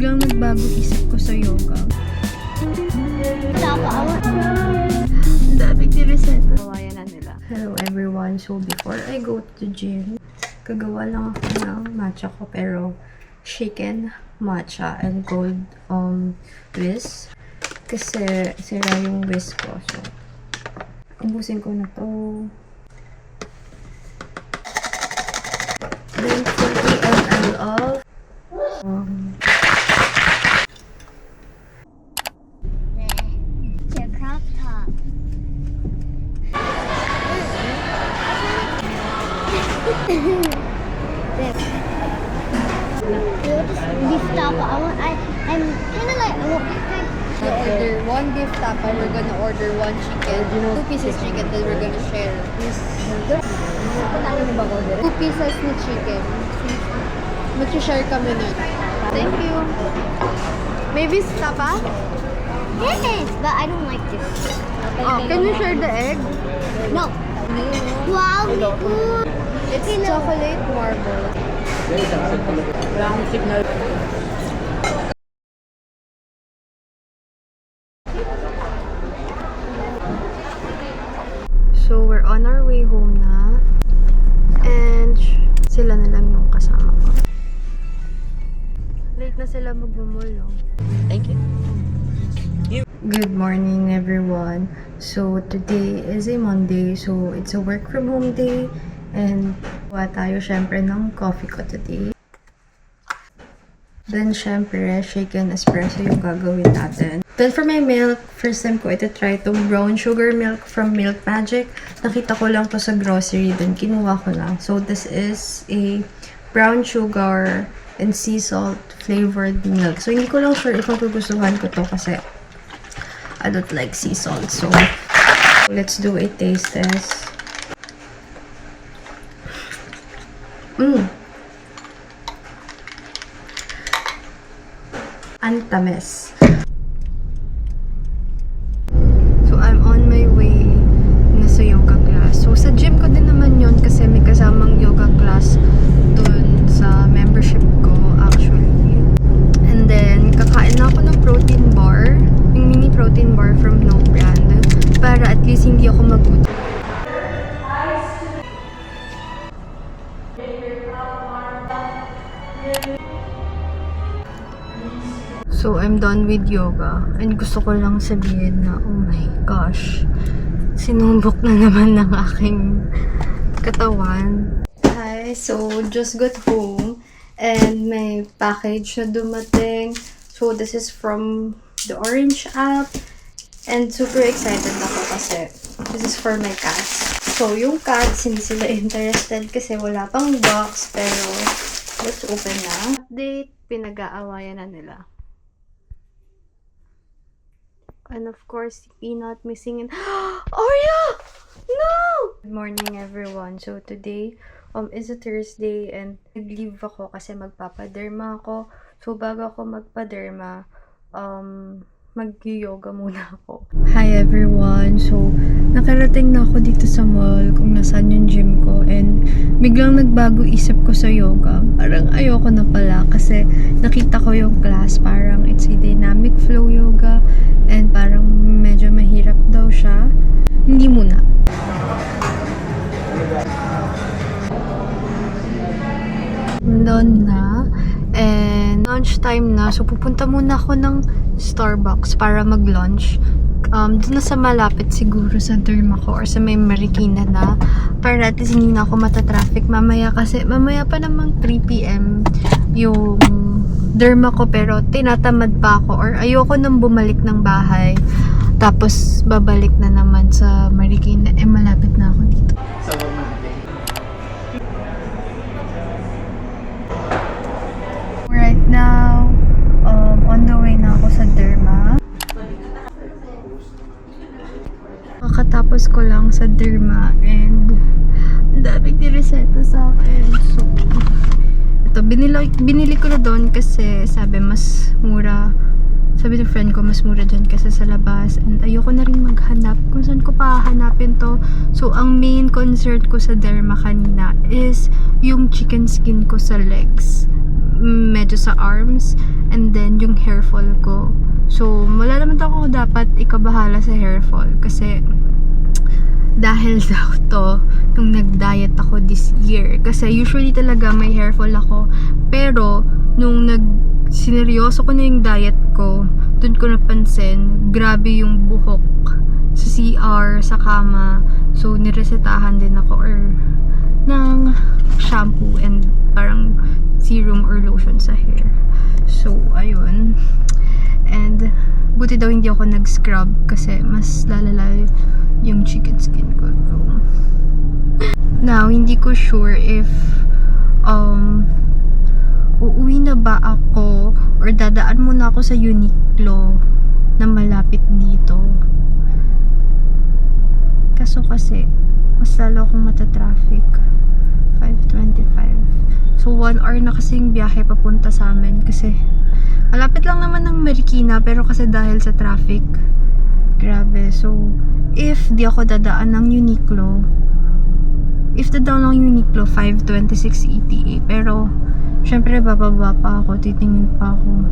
Biglang nagbago isip ko sa yoga. Ang daming nireset. Kawayan na nila. Hello everyone. So before I go to the gym, kagawa lang ako ng matcha ko pero shaken matcha and cold whisk. Kasi sira yung whisk ko. So, ubusin ko na to. Then 40 ml of your crop top. Beef tapa. I'm kind of like. order one beef tapa, we're gonna order one chicken, 2 pieces chicken, then we're gonna share. 2 pieces na chicken. Mag-share kami nun. Thank you. May beef tapa? Yes, but I don't like this. Oh, can you share the egg? No. Wow. It's chocolate marble. So, we're on our way home na. And, sila na lang yung kasama ko. Late na sila magmumulo. Thank you. Good morning, everyone. So, today is a Monday. So, it's a work from home day. And, kuha tayo syempre ng coffee ko today. Then, syempre, shaken espresso yung gagawin natin. Then, for my milk, first time ko ito-try itong brown sugar milk from Milk Magic. Nakita ko lang to sa grocery, then kinuha ko lang. So, this is a brown sugar and sea salt flavored milk. So, hindi ko lang sure if magugustuhan ko to kasi I don't like sea salt. So, let's do a taste test. Antames. So, I'm on my way na sa yoga class. So, sa gym ko din naman yun kasi may kasamang yoga class dun sa membership ko actually. And then, kakain na ako ng protein bar. Yung mini protein bar from No Brand. Para at least hindi ako magutom. So, I'm done with yoga. And gusto ko lang sabihin na, oh my gosh, sinumbok na naman ng aking katawan. Hi, so, just got home. And may package na dumating. So, this is from the Orange app. And super excited ako kasi this is for my cats. So, yung cats, hindi sila interested kasi wala pang box. Pero, let's open na. Update, pinag-aawayan na nila. And of course, Peanut missing in Oreo! No! Good morning, everyone. So, today is a Thursday and nag-leave ako kasi magpapaderma ako. So, bago ako magpaderma, mag-yoga muna ako. Hi, everyone. So, nakarating na ako dito sa mall kung nasaan yung gym ko and biglang nagbago isip ko sa yoga. Parang ayoko na pala kasi nakita ko yung class. Parang it's a dynamic flow yoga and parang medyo mahirap daw siya. Hindi muna. Doon na. And lunch time na. So, pupunta muna ako ng Starbucks para mag-lunch. Doon na sa malapit siguro sa derma ko or sa may Marikina na. Para at least hindi na ako matatraffic mamaya. Kasi mamaya pa namang 3 PM yung derma ko. Pero tinatamad pa ako or ayoko nang bumalik ng bahay. Tapos babalik na naman sa Marikina. Eh, malapit na ako dito. Right now, on the way na ako sa derma. Kakatapos ko lang sa derma and ang daming nireseta sa akin. So, ito, binili ko na doon kasi sabi mas mura. Sabi ng friend ko, mas mura dyan kasi sa labas. And ayoko na rin maghanap kung saan ko pa hahanapin to. So, ang main concern ko sa derma kanina is yung chicken skin ko sa legs. Medyo sa arms. and then yung hair fall ko. So, wala naman ako dapat ikabahala sa hair fall kasi dahil daw to nung nag-diet ako this year. Kasi usually talaga may hair fall ako. Pero, nung sineryoso ko na yung diet ko, dun ko napansin, grabe yung buhok sa CR, sa kama. So, niresetahan din ako ng shampoo and parang serum or lotion sa hair. So, ayun. And, buti daw hindi ako nag-scrub kasi mas lalala yung chicken skin ko. So, now, hindi ko sure if uuwi na ba ako or dadaan muna ako sa Uniqlo na malapit dito. Kaso kasi, mas lalo akong matatraffic. 5:25. So, 1 hour na kasing biyahe papunta sa amin kasi malapit lang naman ng Marikina pero kasi dahil sa traffic, grabe. So, if di ako dadaan ng Uniqlo, 5:26 ETA. Pero, syempre bababa pa ako, titingin pa ako.